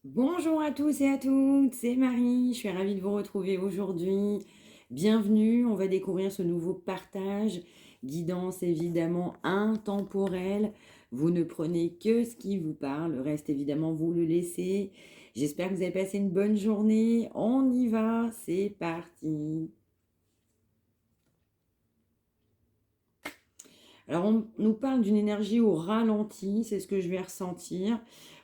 Bonjour à tous et à toutes, c'est Marie, je suis ravie de vous retrouver aujourd'hui. Bienvenue, on va découvrir ce nouveau partage, guidance évidemment intemporelle. Vous ne prenez que ce qui vous parle, le reste évidemment vous le laissez. J'espère que vous avez passé une bonne journée, on y va, c'est parti. Alors, on nous parle d'une énergie au ralenti, c'est ce que je vais ressentir.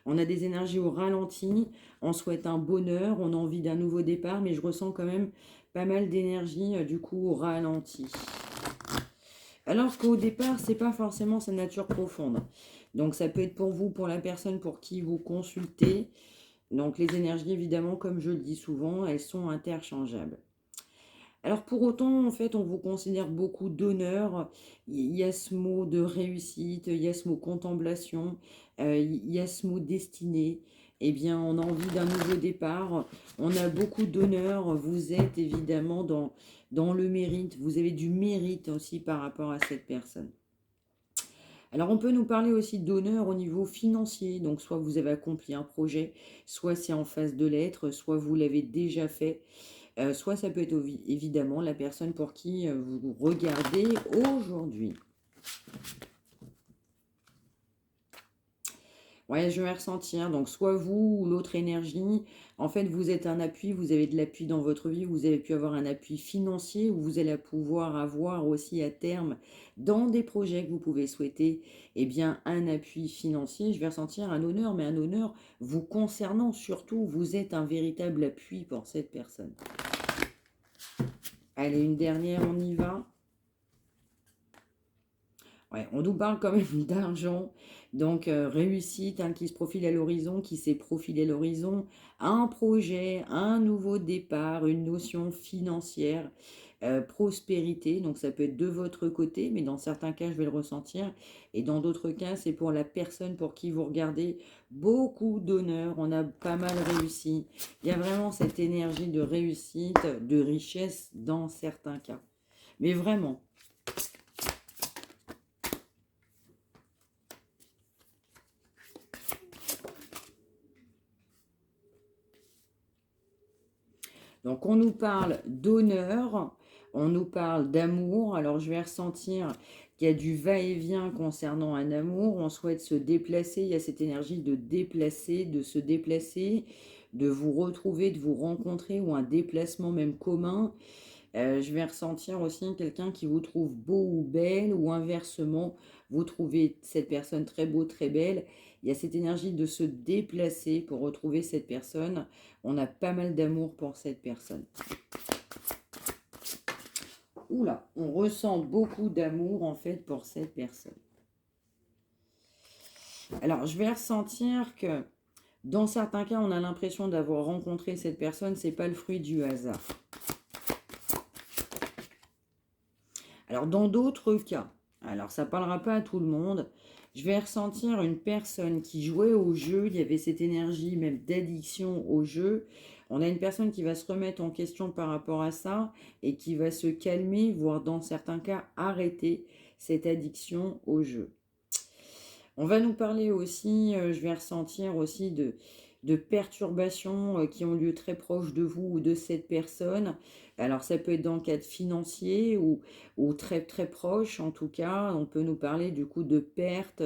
On a des énergies au ralenti, on souhaite un bonheur, on a envie d'un nouveau départ, mais je ressens quand même pas mal d'énergie du coup au ralenti. Alors qu'au départ, c'est pas forcément sa nature profonde. Donc ça peut être pour vous, pour la personne pour qui vous consultez. Donc les énergies, évidemment, comme je le dis souvent, elles sont interchangeables. Alors pour autant, en fait, on vous considère beaucoup d'honneur. Il y a ce mot de réussite, il y a ce mot contemplation, il y a ce mot destinée. Eh bien, on a envie d'un nouveau départ. On a beaucoup d'honneur. Vous êtes évidemment dans le mérite. Vous avez du mérite aussi par rapport à cette personne. Alors, on peut nous parler aussi d'honneur au niveau financier. Donc, soit vous avez accompli un projet, soit c'est en phase de l'être, soit vous l'avez déjà fait. Soit ça peut être évidemment la personne pour qui vous regardez aujourd'hui. Ouais, je vais ressentir. Donc, soit vous ou l'autre énergie, en fait, vous êtes un appui, vous avez de l'appui dans votre vie, vous avez pu avoir un appui financier ou vous allez pouvoir avoir aussi à terme, dans des projets que vous pouvez souhaiter, eh bien, un appui financier. Je vais ressentir un honneur, mais un honneur vous concernant surtout. Vous êtes un véritable appui pour cette personne. Allez, une dernière, on y va. Ouais, on nous parle quand même d'argent, donc réussite qui se profile à l'horizon, qui s'est profilé à l'horizon, un projet, un nouveau départ, une notion financière, prospérité, donc ça peut être de votre côté, mais dans certains cas, je vais le ressentir, et dans d'autres cas, c'est pour la personne pour qui vous regardez, beaucoup d'honneur, on a pas mal réussi. Il y a vraiment cette énergie de réussite, de richesse dans certains cas. Mais vraiment. Donc on nous parle d'honneur, on nous parle d'amour. Alors je vais ressentir qu'il y a du va-et-vient concernant un amour. On souhaite se déplacer. Il y a cette énergie de déplacer, de se déplacer, de vous retrouver, de vous rencontrer ou un déplacement même commun. Je vais ressentir aussi quelqu'un qui vous trouve beau ou belle, ou inversement, vous trouvez cette personne très beau, très belle. Il y a cette énergie de se déplacer pour retrouver cette personne. On a pas mal d'amour pour cette personne. Oula, on ressent beaucoup d'amour en fait pour cette personne. Alors, je vais ressentir que dans certains cas, on a l'impression d'avoir rencontré cette personne, c'est pas le fruit du hasard. Alors, dans d'autres cas, alors ça parlera pas à tout le monde, je vais ressentir une personne qui jouait au jeu, il y avait cette énergie même d'addiction au jeu. On a une personne qui va se remettre en question par rapport à ça et qui va se calmer, voire dans certains cas arrêter cette addiction au jeu. On va nous parler aussi, je vais ressentir aussi de perturbations qui ont lieu très proche de vous ou de cette personne. Alors ça peut être dans le cadre financier ou très très proche en tout cas. On peut nous parler du coup de pertes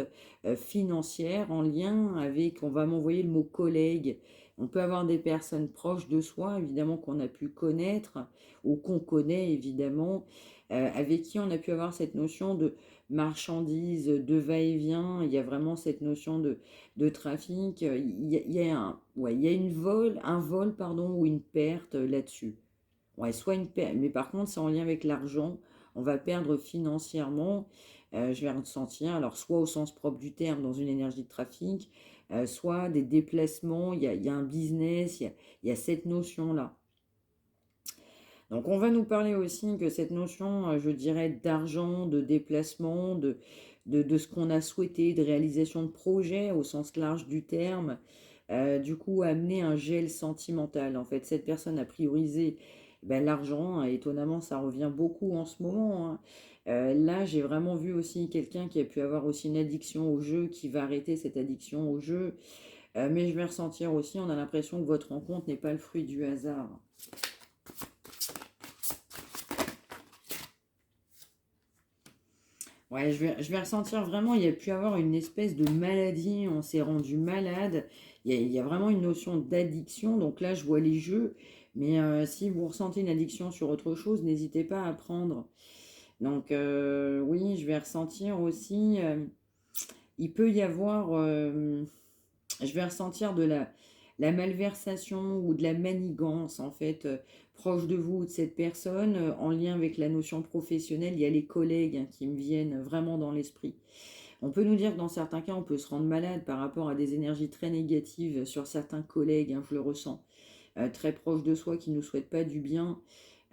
financières en lien avec, on va m'envoyer le mot collègue. On peut avoir des personnes proches de soi, évidemment, qu'on a pu connaître ou qu'on connaît, évidemment, avec qui on a pu avoir cette notion de marchandises, de va-et-vient. Il y a vraiment cette notion de trafic. Il y a un vol pardon, ou une perte là-dessus. Ouais, soit une perte, mais par contre, c'est en lien avec l'argent. On va perdre financièrement. Je vais ressentir, alors soit au sens propre du terme, dans une énergie de trafic, soit des déplacements. Il y a un business, il y a cette notion-là. Donc on va nous parler aussi que cette notion, je dirais, d'argent, de déplacement, de ce qu'on a souhaité, de réalisation de projet au sens large du terme, du coup amener un gel sentimental. En fait, cette personne a priorisé l'argent, hein, étonnamment ça revient beaucoup en ce moment, hein. Là, j'ai vraiment vu aussi quelqu'un qui a pu avoir aussi une addiction au jeu, qui va arrêter cette addiction au jeu. Mais je vais ressentir aussi, on a l'impression que votre rencontre n'est pas le fruit du hasard. Ouais, je vais ressentir vraiment, il y a pu avoir une espèce de maladie, on s'est rendu malade. Il y a vraiment une notion d'addiction. Donc là, je vois les jeux. Mais si vous ressentez une addiction sur autre chose, n'hésitez pas à prendre. Donc oui, je vais ressentir aussi, il peut y avoir, je vais ressentir de la malversation ou de la manigance, en fait, proche de vous ou de cette personne, en lien avec la notion professionnelle. Il y a les collègues hein, qui me viennent vraiment dans l'esprit. On peut nous dire que dans certains cas, on peut se rendre malade par rapport à des énergies très négatives sur certains collègues, hein, je le ressens, très proches de soi qui ne nous souhaitent pas du bien.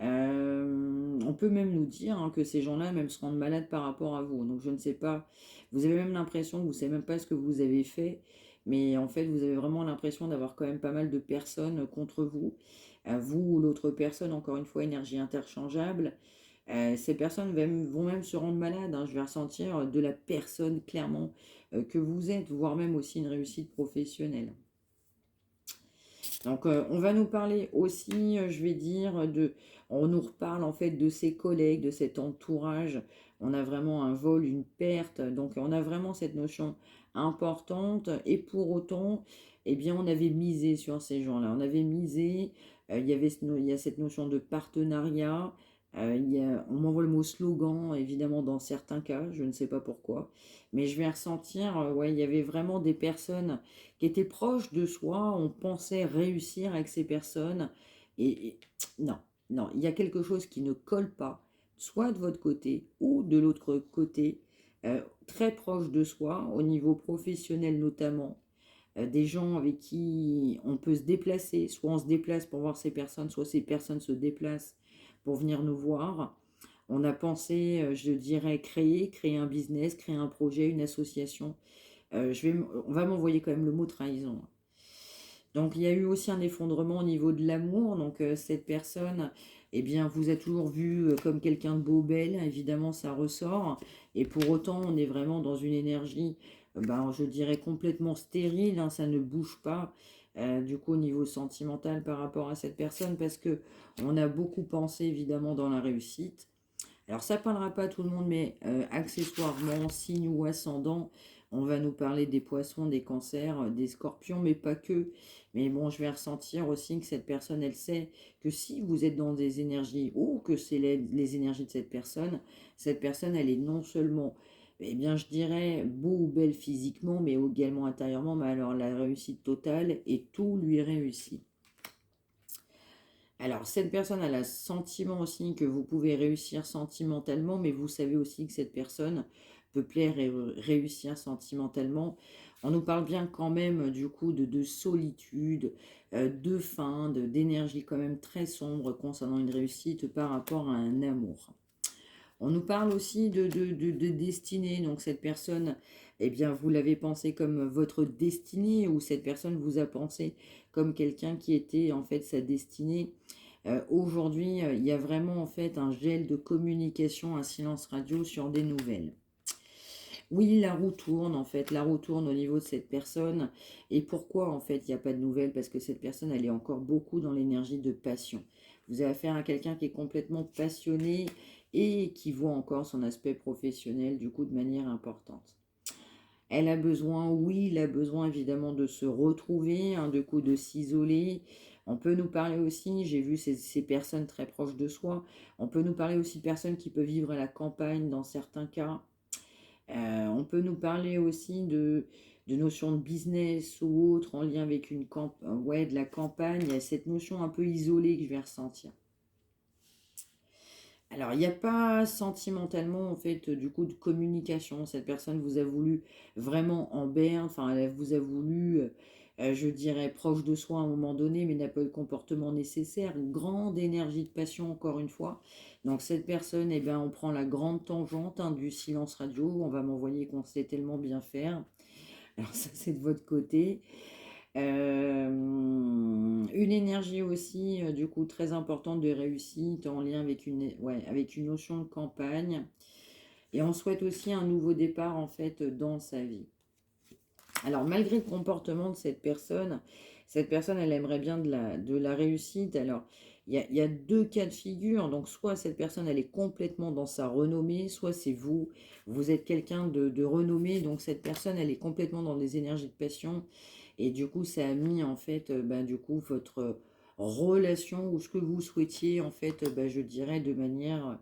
On peut même nous dire hein, que ces gens-là même se rendent malades par rapport à vous. Donc je ne sais pas, vous avez même l'impression que vous ne savez même pas ce que vous avez fait, mais en fait vous avez vraiment l'impression d'avoir quand même pas mal de personnes contre vous. Vous ou l'autre personne, encore une fois, énergie interchangeable. Ces personnes vont même se rendre malades, hein. Je vais ressentir de la personne clairement que vous êtes, voire même aussi une réussite professionnelle. Donc, on va nous parler aussi, je vais dire, on nous reparle en fait de ses collègues, de cet entourage. On a vraiment un vol, une perte. Donc, on a vraiment cette notion importante. Et pour autant, eh bien, on avait misé sur ces gens-là. On avait misé. Il y a cette notion de partenariat. On m'envoie le mot slogan, évidemment, dans certains cas. Je ne sais pas pourquoi. Mais je vais ressentir, ouais, il y avait vraiment des personnes qui étaient proches de soi, on pensait réussir avec ces personnes. Et non, non, il y a quelque chose qui ne colle pas, soit de votre côté ou de l'autre côté, très proche de soi, au niveau professionnel notamment. Des gens avec qui on peut se déplacer, soit on se déplace pour voir ces personnes, soit ces personnes se déplacent pour venir nous voir. On a pensé, je dirais, créer un business, créer un projet, une association. On va m'envoyer quand même le mot trahison. Donc il y a eu aussi un effondrement au niveau de l'amour. Donc cette personne, eh bien, vous a toujours vu comme quelqu'un de beau, belle. Évidemment, ça ressort. Et pour autant, on est vraiment dans une énergie, ben, je dirais, complètement stérile, hein, ça ne bouge pas. Du coup, au niveau sentimental par rapport à cette personne, parce que on a beaucoup pensé évidemment dans la réussite. Alors, ça ne parlera pas à tout le monde, mais accessoirement, signe ou ascendant, on va nous parler des poissons, des cancers, des scorpions, mais pas que. Mais bon, je vais ressentir aussi que cette personne, elle sait que si vous êtes dans des énergies ou que c'est les énergies de cette personne, elle est non seulement, eh bien, je dirais, beau ou belle physiquement, mais également intérieurement, mais alors la réussite totale et tout lui réussit. Alors, cette personne a le sentiment aussi que vous pouvez réussir sentimentalement, mais vous savez aussi que cette personne peut plaire et réussir sentimentalement. On nous parle bien quand même du coup de solitude, de faim, d'énergie quand même très sombre concernant une réussite par rapport à un amour. On nous parle aussi de destinée. Donc cette personne, eh bien, vous l'avez pensé comme votre destinée ou cette personne vous a pensé comme quelqu'un qui était en fait sa destinée. Aujourd'hui, il y a vraiment en fait un gel de communication, un silence radio sur des nouvelles. Oui, la roue tourne en fait, la roue tourne au niveau de cette personne. Et pourquoi en fait il n'y a pas de nouvelles? Parce que cette personne, elle est encore beaucoup dans l'énergie de passion. Vous avez affaire à quelqu'un qui est complètement passionné et qui voit encore son aspect professionnel du coup de manière importante. Elle a besoin, oui, il a besoin évidemment de se retrouver, hein, de coup de s'isoler. On peut nous parler aussi, j'ai vu ces personnes très proches de soi, on peut nous parler aussi de personnes qui peuvent vivre à la campagne dans certains cas. On peut nous parler aussi de notions de business ou autre en lien avec ouais, de la campagne. Il y a cette notion un peu isolée que je vais ressentir. Alors, il n'y a pas sentimentalement, en fait, du coup, de communication. Cette personne vous a voulu vraiment en berne, enfin, elle vous a voulu, je dirais, proche de soi à un moment donné, mais n'a pas eu le comportement nécessaire. Une grande énergie de passion, encore une fois. Donc, cette personne, eh ben, on prend la grande tangente hein, du silence radio. On va m'envoyer qu'on sait tellement bien faire. Alors, ça, c'est de votre côté. Une énergie aussi, du coup, très importante de réussite en lien avec ouais, avec une notion de campagne. Et on souhaite aussi un nouveau départ, en fait, dans sa vie. Alors, malgré le comportement de cette personne, elle aimerait bien de la réussite. Alors, il y a deux cas de figure. Donc, soit cette personne, elle est complètement dans sa renommée, soit c'est vous. Vous êtes quelqu'un de renommé. Donc, cette personne, elle est complètement dans des énergies de passion. Et du coup, ça a mis, en fait, du coup, votre relation ou ce que vous souhaitiez, en fait, je dirais, de manière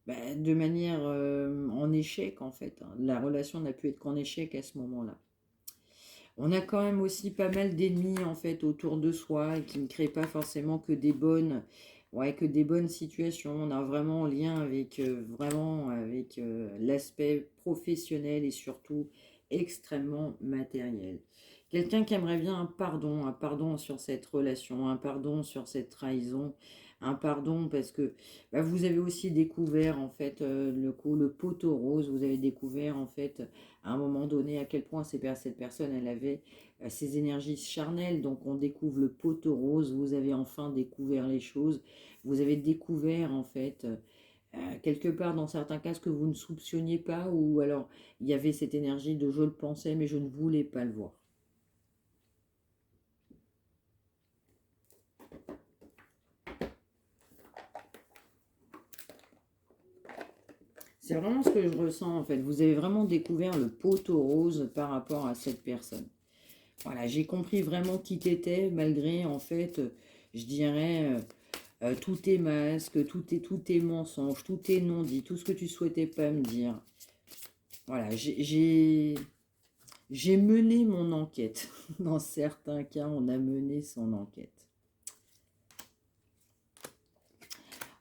en échec, en fait, hein. La relation n'a pu être qu'en échec à ce moment-là. On a quand même aussi pas mal d'ennemis en fait autour de soi et qui ne créent pas forcément que des bonnes, ouais, que des bonnes situations. On a vraiment un lien avec l'aspect professionnel et surtout extrêmement matériel. Quelqu'un qui aimerait bien un pardon sur cette relation, un pardon sur cette trahison, un pardon parce que vous avez aussi découvert en fait le poteau rose, vous avez découvert en fait à un moment donné à quel point cette personne elle avait ses énergies charnelles. Donc on découvre le poteau rose, vous avez enfin découvert les choses, vous avez découvert en fait quelque part dans certains cas ce que vous ne soupçonniez pas, ou alors il y avait cette énergie de je le pensais mais je ne voulais pas le voir. C'est vraiment ce que je ressens en fait. Vous avez vraiment découvert le poteau rose par rapport à cette personne. Voilà, j'ai compris vraiment qui t'étais malgré en fait, je dirais, tous tes masques, tous tes mensonges, tous tes non-dits, tout ce que tu souhaitais pas me dire. Voilà, j'ai mené mon enquête. Dans certains cas, on a mené son enquête.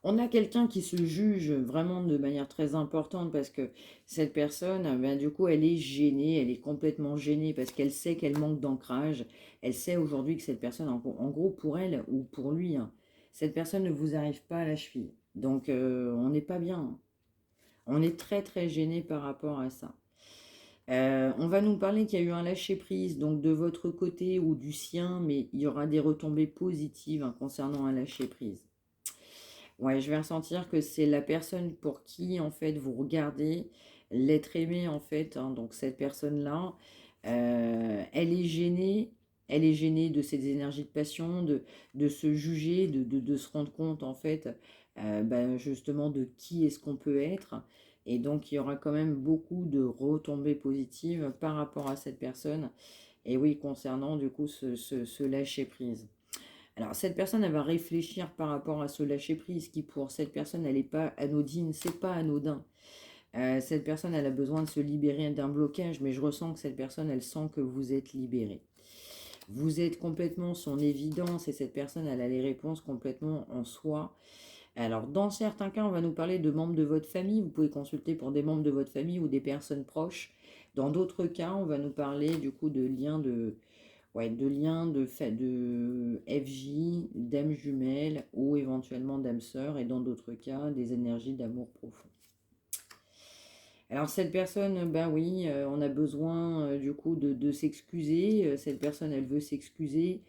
On a quelqu'un qui se juge vraiment de manière très importante parce que cette personne, du coup, elle est gênée, elle est complètement gênée parce qu'elle sait qu'elle manque d'ancrage. Elle sait aujourd'hui que cette personne, en gros, pour elle ou pour lui, hein, cette personne ne vous arrive pas à la cheville. Donc, on n'est pas bien, hein. On est très, très gêné par rapport à ça. On va nous parler qu'il y a eu un lâcher-prise, donc de votre côté ou du sien, mais il y aura des retombées positives hein, concernant un lâcher-prise. Ouais, je vais ressentir que c'est la personne pour qui, en fait, vous regardez l'être aimé, en fait, hein. Donc, cette personne-là, elle est gênée de ces énergies de passion, de se juger, de se rendre compte, en fait, justement, de qui est-ce qu'on peut être. Et donc, il y aura quand même beaucoup de retombées positives par rapport à cette personne. Et oui, concernant, du coup, ce lâcher-prise. Alors, cette personne, elle va réfléchir par rapport à ce lâcher-prise qui, pour cette personne, elle n'est pas anodine, c'est pas anodin. Cette personne, elle a besoin de se libérer d'un blocage, mais je ressens que cette personne, elle sent que vous êtes libéré. Vous êtes complètement son évidence et cette personne, elle a les réponses complètement en soi. Alors, dans certains cas, on va nous parler de membres de votre famille. Vous pouvez consulter pour des membres de votre famille ou des personnes proches. Dans d'autres cas, on va nous parler du coup de liens ouais, de liens de FJ, d'âme jumelle ou éventuellement d'âme sœur et dans d'autres cas, des énergies d'amour profond. Alors cette personne, ben oui, on a besoin du coup de s'excuser. Cette personne, elle veut s'excuser.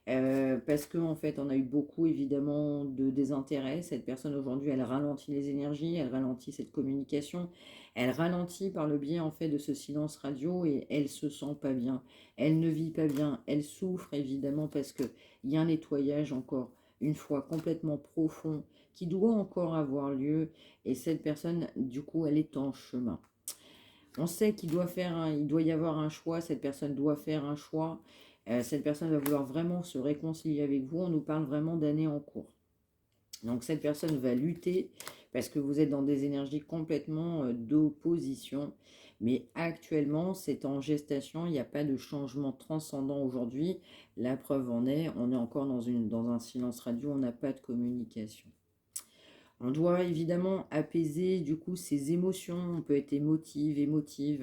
Parce qu'en en fait, on a eu beaucoup évidemment de désintérêt. Cette personne aujourd'hui, elle ralentit les énergies, elle ralentit cette communication, elle ralentit par le biais en fait de ce silence radio et elle se sent pas bien. Elle ne vit pas bien, elle souffre évidemment parce que il y a un nettoyage encore une fois complètement profond qui doit encore avoir lieu et cette personne, du coup, elle est en chemin. On sait il doit y avoir un choix, cette personne doit faire un choix. Cette personne va vouloir vraiment se réconcilier avec vous. On nous parle vraiment d'années en cours. Donc cette personne va lutter parce que vous êtes dans des énergies complètement d'opposition. Mais actuellement, c'est en gestation. Il n'y a pas de changement transcendant aujourd'hui. La preuve en est, on est encore dans un silence radio. On n'a pas de communication. On doit évidemment apaiser du coup ses émotions. On peut être émotif.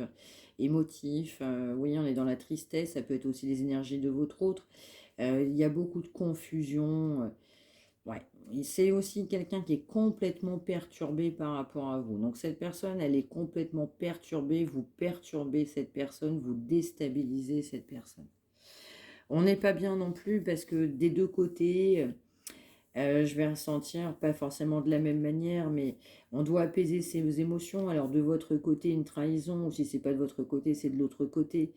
Oui, on est dans la tristesse. Ça peut être aussi les énergies de votre autre. Il y a beaucoup de confusion. Ouais. Et c'est aussi quelqu'un qui est complètement perturbé par rapport à vous. Donc cette personne, elle est complètement perturbée. Vous perturbez cette personne, vous déstabilisez cette personne. On n'est pas bien non plus parce que des deux côtés, je vais ressentir, pas forcément de la même manière, mais on doit apaiser ses émotions. Alors de votre côté, une trahison, ou si c'est pas de votre côté, c'est de l'autre côté.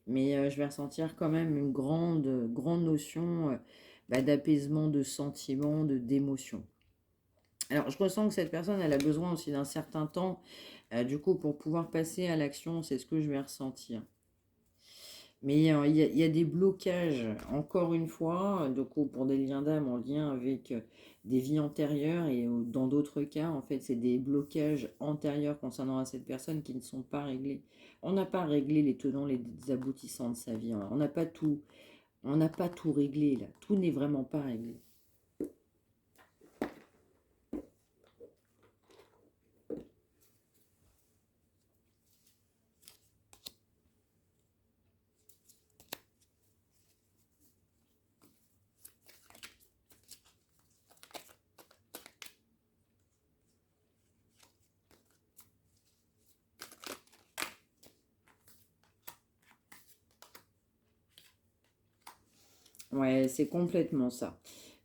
Mais je vais ressentir quand même une grande notion d'apaisement, de sentiment, d'émotion. Alors, je ressens que cette personne, elle a besoin aussi d'un certain temps, du coup, pour pouvoir passer à l'action, c'est ce que je vais ressentir. Mais il y a des blocages, encore une fois, du coup, pour des liens d'âme en lien avec des vies antérieures, et dans d'autres cas, en fait, c'est des blocages antérieurs concernant à cette personne qui ne sont pas réglés. On n'a pas réglé les tenants, les aboutissants de sa vie. On n'a pas tout réglé, là. Tout n'est vraiment pas réglé. Ouais, c'est complètement ça.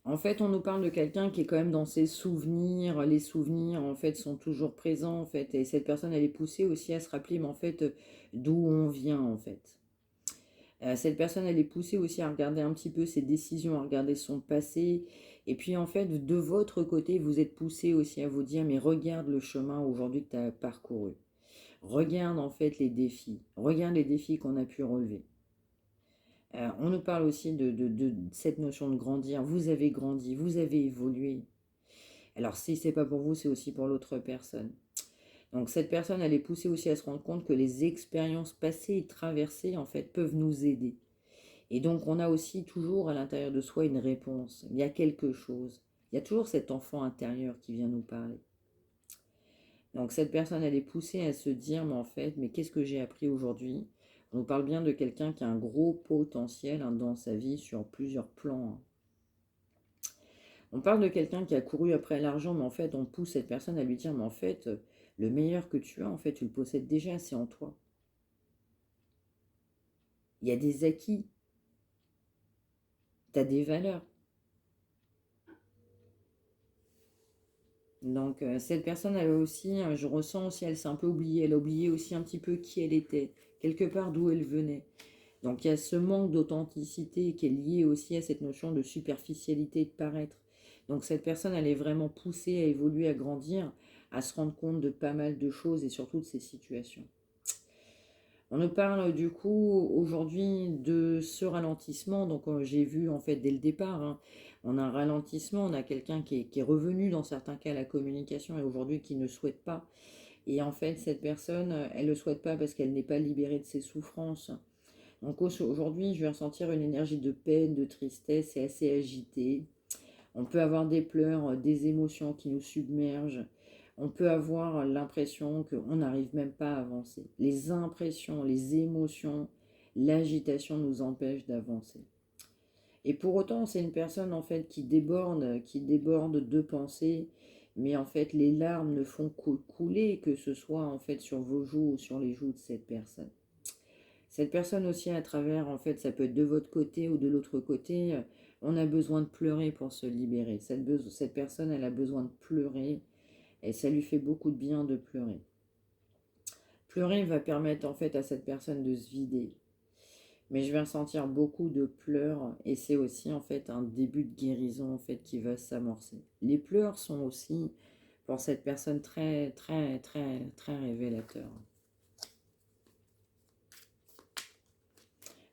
En fait, on nous parle de quelqu'un qui est quand même dans ses souvenirs. Les souvenirs, en fait, sont toujours présents, en fait. Et cette personne, elle est poussée aussi à se rappeler, mais en fait, d'où on vient, en fait. Cette personne, elle est poussée aussi à regarder un petit peu ses décisions, à regarder son passé. Et puis, en fait, de votre côté, vous êtes poussé aussi à vous dire, mais regarde le chemin aujourd'hui que tu as parcouru. Regarde, en fait, les défis. Regarde les défis qu'on a pu relever. On nous parle aussi de cette notion de grandir. Vous avez grandi, vous avez évolué. Alors si c'est pas pour vous, c'est aussi pour l'autre personne. Donc cette personne, elle est poussée aussi à se rendre compte que les expériences passées et traversées, en fait, peuvent nous aider. Et donc on a aussi toujours à l'intérieur de soi une réponse. Il y a quelque chose. Il y a toujours cet enfant intérieur qui vient nous parler. Donc cette personne, elle est poussée à se dire, mais en fait, mais qu'est-ce que j'ai appris aujourd'hui? On nous parle bien de quelqu'un qui a un gros potentiel dans sa vie sur plusieurs plans, hein. On parle de quelqu'un qui a couru après l'argent, mais en fait, on pousse cette personne à lui dire, mais en fait, le meilleur que tu as, en fait, tu le possèdes déjà, c'est en toi. Il y a des acquis, tu as des valeurs. Donc, cette personne, elle a aussi, je ressens aussi, elle s'est un peu oubliée. Elle a oublié aussi un petit peu qui elle était, quelque part d'où elle venait. Donc, il y a ce manque d'authenticité qui est lié aussi à cette notion de superficialité, de paraître. Donc, cette personne, elle est vraiment poussée à évoluer, à grandir, à se rendre compte de pas mal de choses et surtout de ses situations. On nous parle du coup aujourd'hui de ce ralentissement. Donc j'ai vu en fait dès le départ, hein, on a un ralentissement, on a quelqu'un qui est revenu dans certains cas à la communication et aujourd'hui qui ne souhaite pas. Et en fait cette personne, elle ne le souhaite pas parce qu'elle n'est pas libérée de ses souffrances. Donc aujourd'hui je vais ressentir une énergie de peine, de tristesse et assez agitée. On peut avoir des pleurs, des émotions qui nous submergent. On peut avoir l'impression qu'on n'arrive même pas à avancer. Les impressions, les émotions, l'agitation nous empêchent d'avancer. Et pour autant, c'est une personne en fait qui déborde de pensées, mais en fait les larmes ne font que couler, que ce soit en fait sur vos joues ou sur les joues de cette personne. Cette personne aussi, à travers, en fait, ça peut être de votre côté ou de l'autre côté, on a besoin de pleurer pour se libérer. Cette personne, elle a besoin de pleurer et ça lui fait beaucoup de bien de pleurer. Pleurer va permettre en fait à cette personne de se vider. Mais je vais ressentir beaucoup de pleurs et c'est aussi en fait un début de guérison en fait qui va s'amorcer. Les pleurs sont aussi pour cette personne très très très très révélateurs.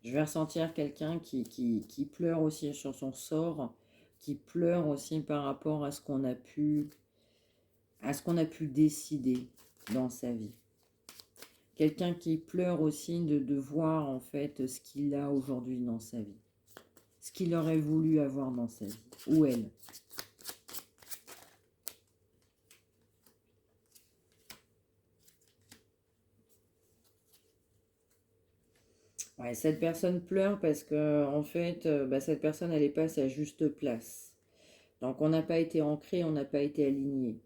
Je vais ressentir quelqu'un qui pleure aussi sur son sort, qui pleure aussi par rapport à ce qu'on a pu décider dans sa vie. Quelqu'un qui pleure aussi de voir en fait ce qu'il a aujourd'hui dans sa vie. Ce qu'il aurait voulu avoir dans sa vie. Ou elle. Ouais, cette personne pleure parce que en fait, cette personne elle n'est pas à sa juste place. Donc on n'a pas été ancré, on n'a pas été aligné.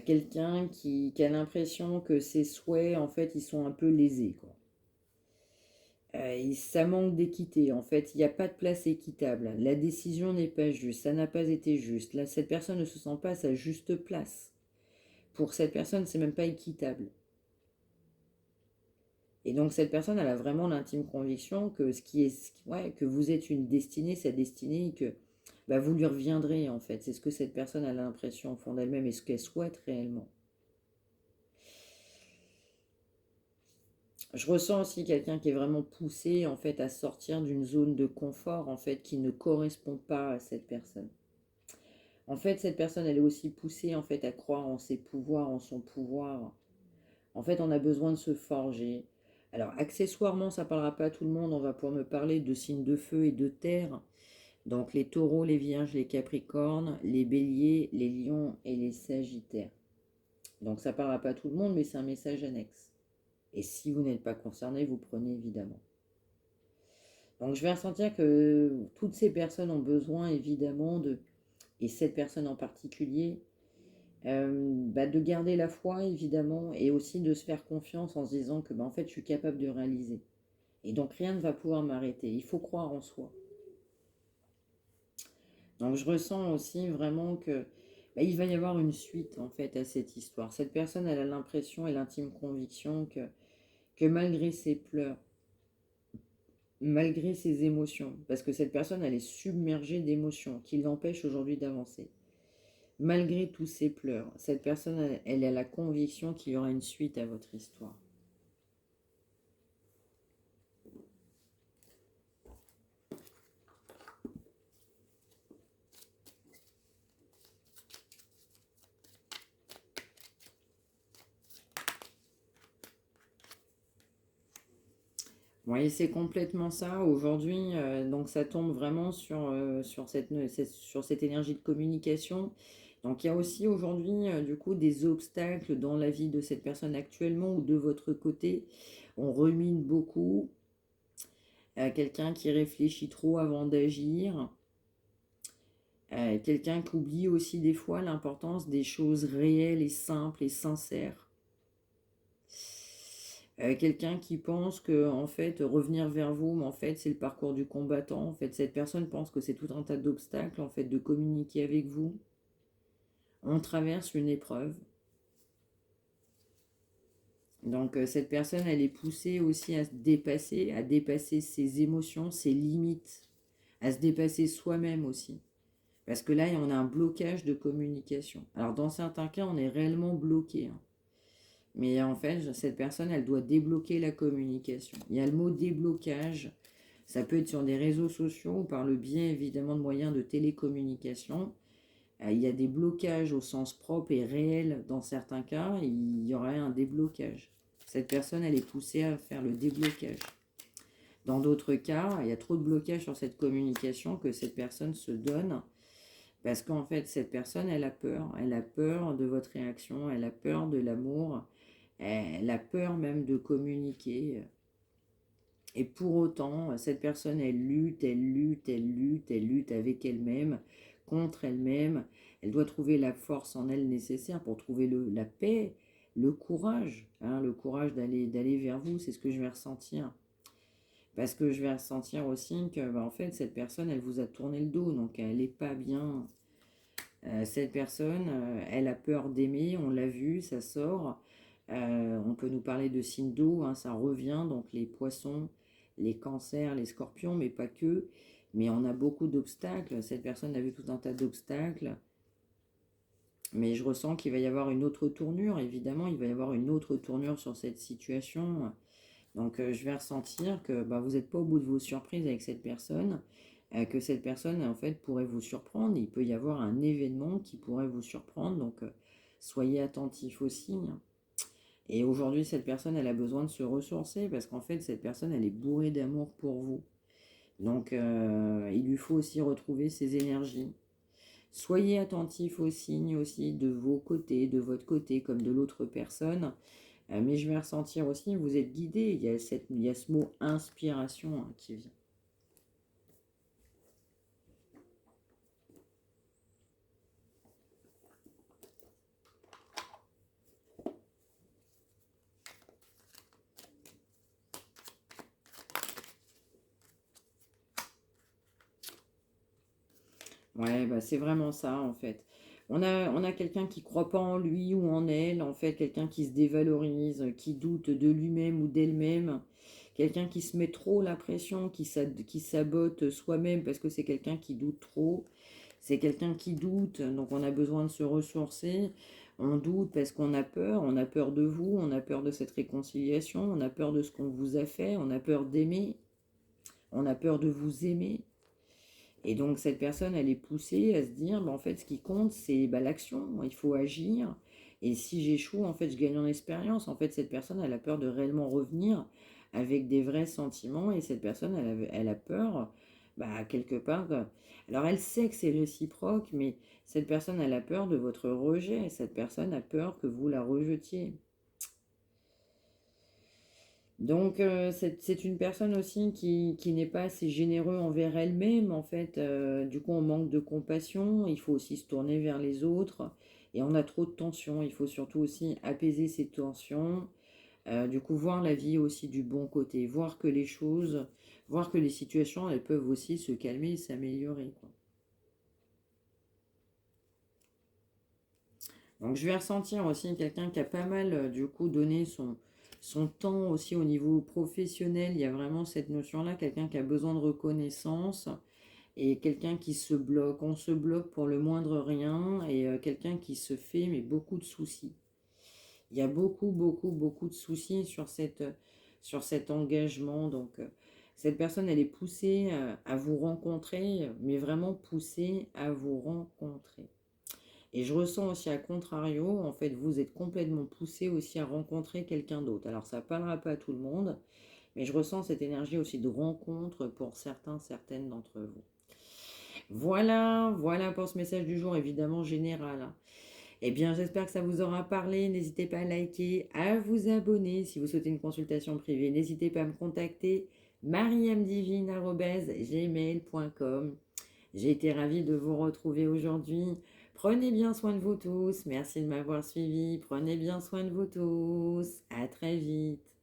Quelqu'un qui a l'impression que ses souhaits, en fait, ils sont un peu lésés, quoi. Ça manque d'équité, en fait, il n'y a pas de place équitable. La décision n'est pas juste, ça n'a pas été juste. Là, cette personne ne se sent pas à sa juste place. Pour cette personne, c'est même pas équitable. Et donc cette personne, elle a vraiment l'intime conviction que ouais, que vous êtes une destinée, sa destinée, et que bah, vous lui reviendrez en fait. C'est ce que cette personne a l'impression au fond d'elle-même et ce qu'elle souhaite réellement. Je ressens aussi quelqu'un qui est vraiment poussé en fait à sortir d'une zone de confort en fait qui ne correspond pas à cette personne. En fait, cette personne, elle est aussi poussée en fait à croire en ses pouvoirs, en son pouvoir. En fait, on a besoin de se forger. Alors, accessoirement, ça ne parlera pas à tout le monde. On va pouvoir me parler de signes de feu et de terre. Donc, les taureaux, les vierges, les capricornes, les béliers, les lions et les sagittaires. Donc, ça ne parlera pas à tout le monde, mais c'est un message annexe. Et si vous n'êtes pas concerné, vous prenez évidemment. Donc, je vais ressentir que toutes ces personnes ont besoin évidemment et cette personne en particulier, de garder la foi évidemment et aussi de se faire confiance en se disant que en fait je suis capable de réaliser et donc rien ne va pouvoir m'arrêter, il faut croire en soi. Donc je ressens aussi vraiment que il va y avoir une suite en fait à cette histoire. Cette personne, elle a l'impression et l'intime conviction que malgré ses pleurs, malgré ses émotions, parce que cette personne, elle est submergée d'émotions qui l'empêchent aujourd'hui d'avancer. Malgré tous ses pleurs, cette personne, elle a la conviction qu'il y aura une suite à votre histoire. Oui, c'est complètement ça. Aujourd'hui, donc ça tombe vraiment sur cette énergie de communication. Donc il y a aussi aujourd'hui, du coup, des obstacles dans la vie de cette personne actuellement ou de votre côté. On remine beaucoup à quelqu'un qui réfléchit trop avant d'agir. Quelqu'un qui oublie aussi des fois l'importance des choses réelles et simples et sincères. Quelqu'un qui pense que en fait revenir vers vous, mais en fait c'est le parcours du combattant. En fait, cette personne pense que c'est tout un tas d'obstacles en fait de communiquer avec vous. On traverse une épreuve. Donc cette personne, elle est poussée aussi à dépasser ses émotions, ses limites, à se dépasser soi-même aussi. Parce que là, on a un blocage de communication. Alors dans certains cas, on est réellement bloqué, hein. Mais en fait, cette personne, elle doit débloquer la communication. Il y a le mot déblocage. Ça peut être sur des réseaux sociaux ou par le biais évidemment de moyens de télécommunication. Il y a des blocages au sens propre et réel dans certains cas. Il y aurait un déblocage. Cette personne, elle est poussée à faire le déblocage. Dans d'autres cas, il y a trop de blocage sur cette communication que cette personne se donne. Parce qu'en fait, cette personne, elle a peur. Elle a peur de votre réaction. Elle a peur de l'amour. Elle a peur même de communiquer. Et pour autant, cette personne, elle lutte, elle lutte, elle lutte, elle lutte avec elle-même, contre elle-même. Elle doit trouver la force en elle nécessaire pour trouver la paix, le courage, hein, le courage d'aller vers vous. C'est ce que je vais ressentir. Parce que je vais ressentir aussi que, en fait, cette personne, elle vous a tourné le dos, donc elle n'est pas bien. Cette personne, elle a peur d'aimer, on l'a vu, ça sort. On peut nous parler de signes d'eau, hein, ça revient, donc les poissons, les cancers, les scorpions, mais pas que. Mais on a beaucoup d'obstacles. Cette personne a vu tout un tas d'obstacles. Mais je ressens qu'il va y avoir une autre tournure, évidemment, il va y avoir une autre tournure sur cette situation. Donc je vais ressentir que vous n'êtes pas au bout de vos surprises avec cette personne, que cette personne en fait pourrait vous surprendre. Il peut y avoir un événement qui pourrait vous surprendre, donc soyez attentifs aux signes. Et aujourd'hui, cette personne, elle a besoin de se ressourcer parce qu'en fait, cette personne, elle est bourrée d'amour pour vous. Donc il lui faut aussi retrouver ses énergies. Soyez attentifs aux signes aussi de vos côtés, de votre côté comme de l'autre personne. Mais je vais ressentir aussi, vous êtes guidé, il y a ce mot inspiration, hein, qui vient. Ouais, c'est vraiment ça en fait. On a quelqu'un qui croit pas en lui ou en elle, en fait, quelqu'un qui se dévalorise, qui doute de lui-même ou d'elle-même, quelqu'un qui se met trop la pression, qui sabote soi-même parce que c'est quelqu'un qui doute trop, c'est quelqu'un qui doute, donc on a besoin de se ressourcer, on doute parce on a peur de vous, on a peur de cette réconciliation, on a peur de ce qu'on vous a fait, on a peur d'aimer, on a peur de vous aimer. Et donc cette personne, elle est poussée à se dire, bah, en fait, ce qui compte, c'est bah, l'action, il faut agir. Et si j'échoue, en fait, je gagne en expérience. En fait, cette personne, elle a peur de réellement revenir avec des vrais sentiments. Et cette personne, elle a peur, bah, quelque part. Alors, elle sait que c'est réciproque, mais cette personne, elle a peur de votre rejet. Cette personne a peur que vous la rejetiez. Donc, c'est une personne aussi qui n'est pas assez généreux envers elle-même, en fait. Du coup, on manque de compassion. Il faut aussi se tourner vers les autres. Et on a trop de tensions. Il faut surtout aussi apaiser ces tensions. Du coup, voir la vie aussi du bon côté. Voir que les situations, elles peuvent aussi se calmer et s'améliorer, quoi. Donc je vais ressentir aussi quelqu'un qui a pas mal du coup donné son temps aussi au niveau professionnel. Il y a vraiment cette notion-là, quelqu'un qui a besoin de reconnaissance et quelqu'un qui se bloque. On se bloque pour le moindre rien et quelqu'un qui se fait mais beaucoup de soucis. Il y a beaucoup de soucis sur cet engagement. Donc cette personne, elle est poussée à vous rencontrer, mais vraiment poussée à vous rencontrer. Et je ressens aussi à contrario, en fait, vous êtes complètement poussé aussi à rencontrer quelqu'un d'autre. Alors, ça ne parlera pas à tout le monde, mais je ressens cette énergie aussi de rencontre pour certains, certaines d'entre vous. Voilà pour ce message du jour, évidemment général, hein. Eh bien, j'espère que ça vous aura parlé. N'hésitez pas à liker, à vous abonner. Si vous souhaitez une consultation privée, n'hésitez pas à me contacter. mariamdivine@gmail.com. J'ai été ravie de vous retrouver aujourd'hui. Prenez bien soin de vous tous. Merci de m'avoir suivi. Prenez bien soin de vous tous. À très vite.